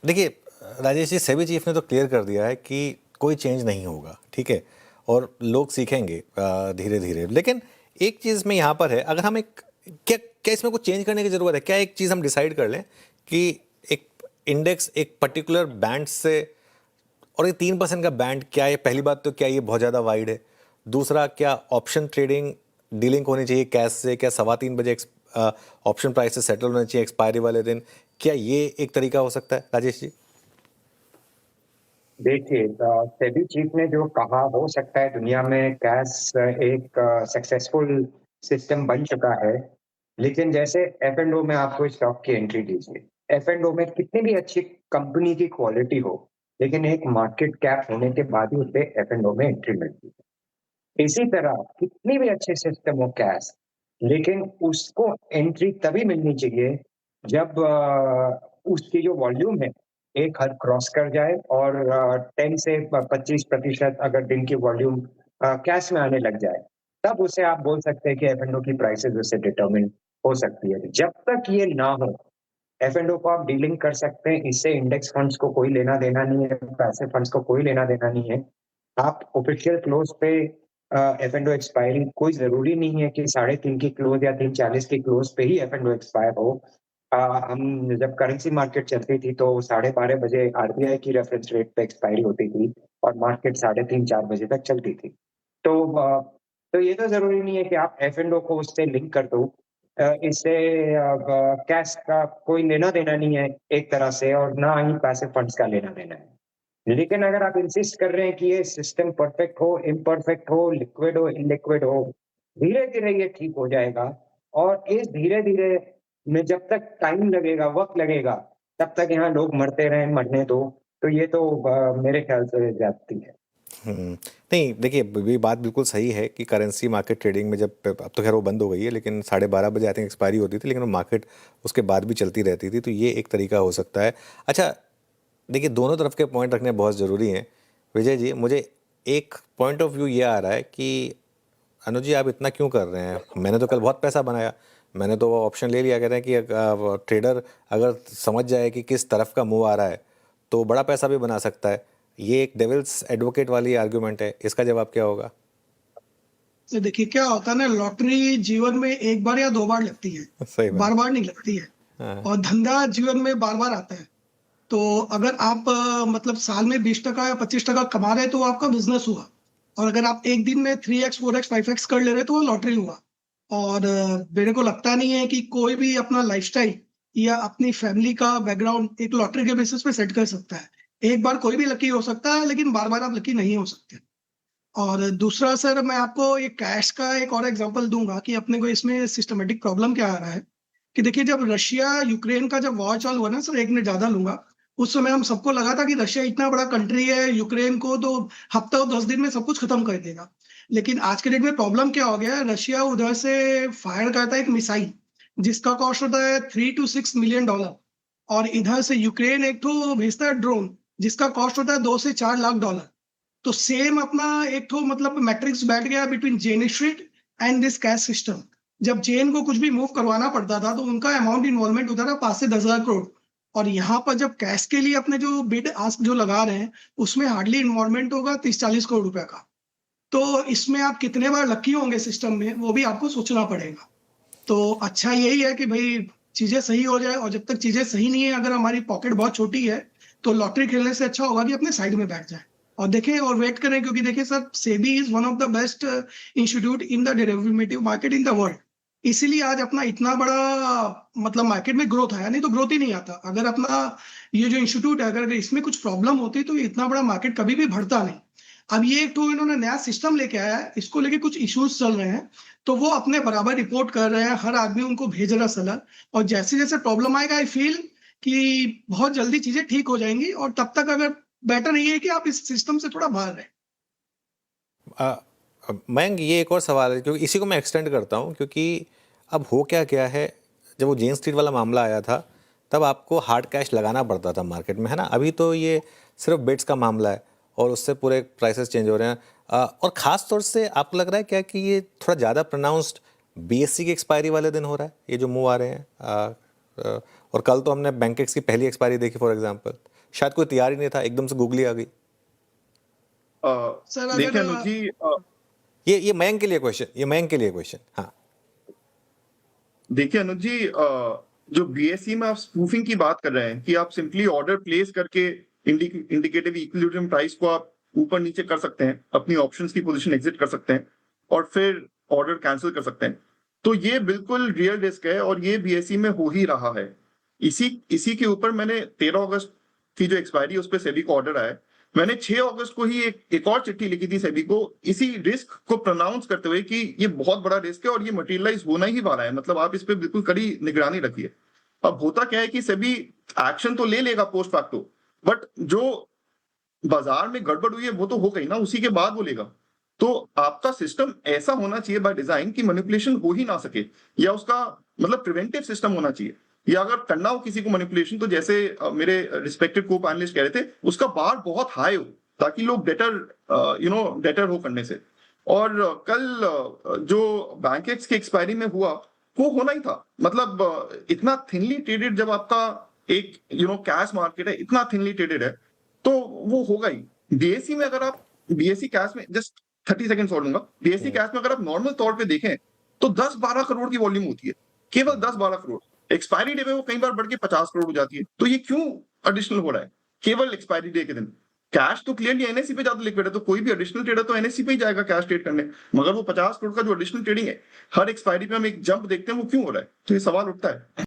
देखिए राजेश जी, सेबी चीफ ने तो क्लियर कर दिया है कि कोई चेंज नहीं होगा, ठीक है, और लोग सीखेंगे धीरे धीरे। लेकिन एक चीज़ में यहाँ पर है, अगर हम एक क्या क्या इसमें कुछ चेंज करने की ज़रूरत है क्या? एक चीज़ हम डिसाइड कर लें कि एक इंडेक्स एक पर्टिकुलर बैंड से, और ये 3% का बैंड क्या है? पहली बात तो क्या ये बहुत ज़्यादा वाइड है? दूसरा, क्या ऑप्शन ट्रेडिंग डीलिंग होनी चाहिए कैश से? क्या 3:15 बजे ऑप्शन प्राइस से सेटल होना चाहिए एक्सपायरी वाले दिन? क्या ये एक तरीका हो सकता है राजेश जी? देखिए, सेबी चीफ ने जो कहा, हो सकता है दुनिया में कैश एक सक्सेसफुल सिस्टम बन चुका है। लेकिन जैसे एफ एंड ओ में आपको स्टॉक की एंट्री दीजिए, एफ एंड ओ में कितनी भी अच्छी कंपनी की क्वालिटी हो, लेकिन एक मार्केट कैप होने के बाद ही उसे एफ एंड ओ में एंट्री मिलती है। इसी तरह कितनी भी अच्छे सिस्टम हो कैश, लेकिन उसको एंट्री तभी मिलनी चाहिए जब उसकी जो वॉल्यूम है एक हद क्रॉस कर जाए, और 10 से 25% अगर दिन की वॉल्यूम कैश में आने लग जाए, तब उसे आप बोल सकते हैं कि एफ एंड ओ की प्राइसेस उससे डिटरमिन हो सकती है। जब तक ये ना हो, एफ एंड ओ को आप डीलिंग कर सकते हैं, इससे इंडेक्स फंड्स को कोई लेना देना नहीं है, पैसे फंड्स को कोई लेना देना नहीं है। आप ऑफिशियल क्लोज पे एफ एंड ओ एक्सपायरी, कोई जरूरी नहीं है कि 3:30 की क्लोज या 3:40 की क्लोज पे ही एफ एंड ओ एक्सपायर हो। हम जब करेंसी मार्केट चलती थी तो 12:30 बजे आरबीआई की रेफरेंस रेट पे एक्सपायरी होती थी, और मार्केट 3:30-4 बजे तक चलती थी। तो तो ये तो जरूरी नहीं है कि आप एफ एंड ओ को उससे लिंक कर दो। इससे कैश का कोई लेना देना नहीं है एक तरह से, और ना ही पैसे फंड्स का लेना देना है। लेकिन अगर आप इंसिस्ट कर रहे हैं कि ये सिस्टम परफेक्ट हो, इम्परफेक्ट हो, लिक्विड हो, इनलिक्विड हो, धीरे धीरे ये ठीक हो जाएगा। और इस धीरे धीरे में जब तक टाइम लगेगा, वक्त लगेगा, तब तक यहाँ लोग मरते रहें, मरने दो। तो ये तो मेरे ख्याल से ज्यादती है। नहीं देखिए, ये बात बिल्कुल सही है कि करेंसी मार्केट ट्रेडिंग में, जब अब तो खैर वो बंद हो गई है, लेकिन 12:30 बजे आई थिंक एक्सपायरी होती थी, लेकिन वो मार्केट उसके बाद भी चलती रहती थी, तो ये एक तरीका हो सकता है। अच्छा, देखिए दोनों तरफ के पॉइंट रखने बहुत ज़रूरी हैं विजय जी। मुझे एक पॉइंट ऑफ व्यू ये आ रहा है कि अनुज जी, आप इतना क्यों कर रहे हैं? मैंने तो कल बहुत पैसा बनाया, मैंने तो वो ऑप्शन ले लिया। कहते हैं कि ट्रेडर अगर समझ जाए कि किस तरफ का मूव आ रहा है तो बड़ा पैसा भी बना सकता है। ये एक डेविल्स एडवोकेट वाली आर्गुमेंट है, इसका जवाब क्या होगा? तो देखिए क्या होता है ना, लॉटरी जीवन में एक बार या दो बार लगती है, सही बात। बार बार नहीं लगती है। हाँ। और धंधा जीवन में बार बार आता है। तो अगर आप मतलब साल में 20% या 25% कमा रहे हैं तो वो आपका बिजनेस हुआ। और अगर आप एक दिन में 3x 4x 5x कर ले रहे हैं तो वो लॉटरी हुआ। और मेरे को लगता नहीं है कि कोई भी अपना लाइफस्टाइल या अपनी फैमिली का बैकग्राउंड एक लॉटरी के बेसिस पे सेट कर सकता है। एक बार कोई भी लकी हो सकता है, लेकिन बार बार आप लकी नहीं हो सकते। और दूसरा सर, मैं आपको ये कैश का एक और एग्जांपल दूंगा कि अपने को इसमें सिस्टमेटिक प्रॉब्लम क्या आ रहा है। कि देखिए, जब रशिया यूक्रेन का जब वॉर चालू हुआ ना सर, 1 मिनट ज्यादा लूंगा। उस समय हम सबको लगा था कि रशिया इतना बड़ा कंट्री है, यूक्रेन को तो हफ्ता और 10 दिन में सब कुछ खत्म कर देगा। लेकिन आज के डेट में प्रॉब्लम क्या हो गया है, रशिया उधर से फायर करता है एक मिसाइल जिसका कॉस्ट होता है $3 to 6 मिलियन। और इधर से यूक्रेन एक तो भेजता है ड्रोन जिसका कॉस्ट होता है $2 से 4 लाख। तो सेम अपना एक तो मतलब मैट्रिक्स बैठ गया between Jane Street and this cash system. जब जेन को कुछ भी मूव करवाना पड़ता था तो उनका अमाउंट इन्वॉल्वमेंट होता था 5 से 10 हजार करोड़। और यहाँ पर जब कैश के लिए अपने जो बिड आस्क जो लगा रहे हैं, उसमें हार्डली इन्वॉल्वमेंट होगा 30-40 करोड़ रुपए का। तो इसमें आप कितने बार लकी होंगे सिस्टम में, वो भी आपको सोचना पड़ेगा। तो अच्छा यही है कि भाई चीजें सही हो जाए। और जब तक चीजें सही नहीं है, अगर हमारी पॉकेट बहुत छोटी है, तो लॉटरी खेलने से अच्छा होगा कि अपने साइड में बैठ जाए और देखें और वेट करें। क्योंकि देखिए sir, SEBI is one of the best institute in the derivative market in the world. इसीलिए आज अपना इतना बड़ा मतलब मार्केट में ग्रोथ आया, नहीं तो ग्रोथ ही नहीं आता। अगर अपना ये जो इंस्टीट्यूट है, अगर इसमें कुछ प्रॉब्लम होती तो इतना बड़ा मार्केट कभी भी बढ़ता नहीं। अब ये एक तो इन्होंने नया सिस्टम लेके आया है, इसको लेके कुछ इश्यूज चल रहे हैं, तो वो अपने बराबर रिपोर्ट कर रहे हैं, हर आदमी उनको भेज रहा सलाह। और जैसे जैसे प्रॉब्लम आएगा, आई फील कि बहुत जल्दी चीजें ठीक हो जाएंगी। और तब तक अगर बेटर ये है कि आप इस सिस्टम से थोड़ा बाहर रहें। मयंक, ये एक और सवाल है क्योंकि इसी को मैं एक्सटेंड करता हूँ, क्योंकि अब हो क्या क्या है, जब वो जेन स्ट्रीट वाला मामला आया था तब आपको हार्ड कैश लगाना पड़ता था मार्केट में, है ना? अभी तो ये सिर्फ बिट्स का मामला है और उससे पूरे प्राइसेस चेंज हो रहे हैं। और ख़ास तौर से आपको लग रहा है क्या कि ये थोड़ा ज़्यादा प्रोनाउंस्ड बीएससी की एक्सपायरी वाले दिन हो रहा है, ये जो मूव आ रहे हैं? और कल तो हमने बैंकेक्स की पहली एक्सपायरी देखी फॉर एग्जांपल। शायद कोई तैयार ही नहीं था, एकदम से गूगली आ गई। सर देखिए अगर अनुज जी, ये मयंक के लिए क्वेश्चन, ये मयंक के लिए क्वेश्चन। हाँ देखिए अनुज जी, जो बीएसई में आप स्पूफिंग की बात कर रहे हैं कि आप सिंपली ऑर्डर प्लेस करके इंडिकेटिव इक्विलिब्रियम प्राइस को आप ऊपर नीचे कर सकते हैं, अपनी ऑप्शंस की पोजीशन एग्जिट कर सकते हैं और फिर ऑर्डर कैंसिल कर सकते हैं, तो ये बिल्कुल रियल रिस्क है और ये बीएसई में हो ही रहा है। इसी के ऊपर मैंने 13 अगस्त की जो एक्सपायरी उस पर सेबी को ऑर्डर आया, मैंने 6 अगस्त को ही एक और चिट्ठी लिखी थी सेबी को, इसी रिस्क को प्रोनाउंस करते हुए कि ये बहुत बड़ा रिस्क है और ये मटेरियलाइज होना ही वाला है, मतलब आप इस पे बिल्कुल कड़ी निगरानी रखिए। अब होता क्या है कि सेबी एक्शन तो ले लेगा पोस्ट फैक्टो, बट जो बाजार में गड़बड़ हुई है वो तो हो गई ना, उसी के बाद वो लेगा। तो आपका सिस्टम ऐसा होना चाहिए बाय डिजाइन कि मैनिपुलेशन हो ही ना सके, या उसका मतलब प्रिवेंटिव सिस्टम होना चाहिए, या अगर करना हो किसी को मैनिपुलेशन तो जैसे मेरे रिस्पेक्टेड को पैनलिस्ट कह रहे थे, उसका बार बहुत हाई हो ताकि लोग डेटर हो करने से। और कल जो बैंकेक्स की एक्सपायरी में हुआ वो होना ही था, मतलब इतना थिनली ट्रेडेड, जब आपका एक कैश मार्केट है, इतना थिनली ट्रेडेड है तो वो होगा ही। बीएसई में अगर आप बीएसई कैश में जस्ट 30 सेकंड और लूंगा, बीएसई कैश में अगर आप नॉर्मल तौर पे देखें तो 10-12 करोड़ की वॉल्यूम होती है, केवल 10-12 करोड़। एक्सपायरी डे में वो कई बार बढ़ के 50 करोड़ हो जाती है, तो ये क्यों एडिशनल हो रहा है केवल एक्सपायरी डे के दिन? कैश तो क्लियरली एनएससी पे ज्यादा लिक्विड है, तो कोई भी एडिशनल ट्रेडर तो एनएससी पे ही जाएगा कैश ट्रेड करने, मगर वो 50 करोड़ का जो एडिशनल ट्रेडिंग है हर एक्सपायरी पे हम एक जंप देखते हैं, वो क्यों हो रहा है? तो ये सवाल उठता है।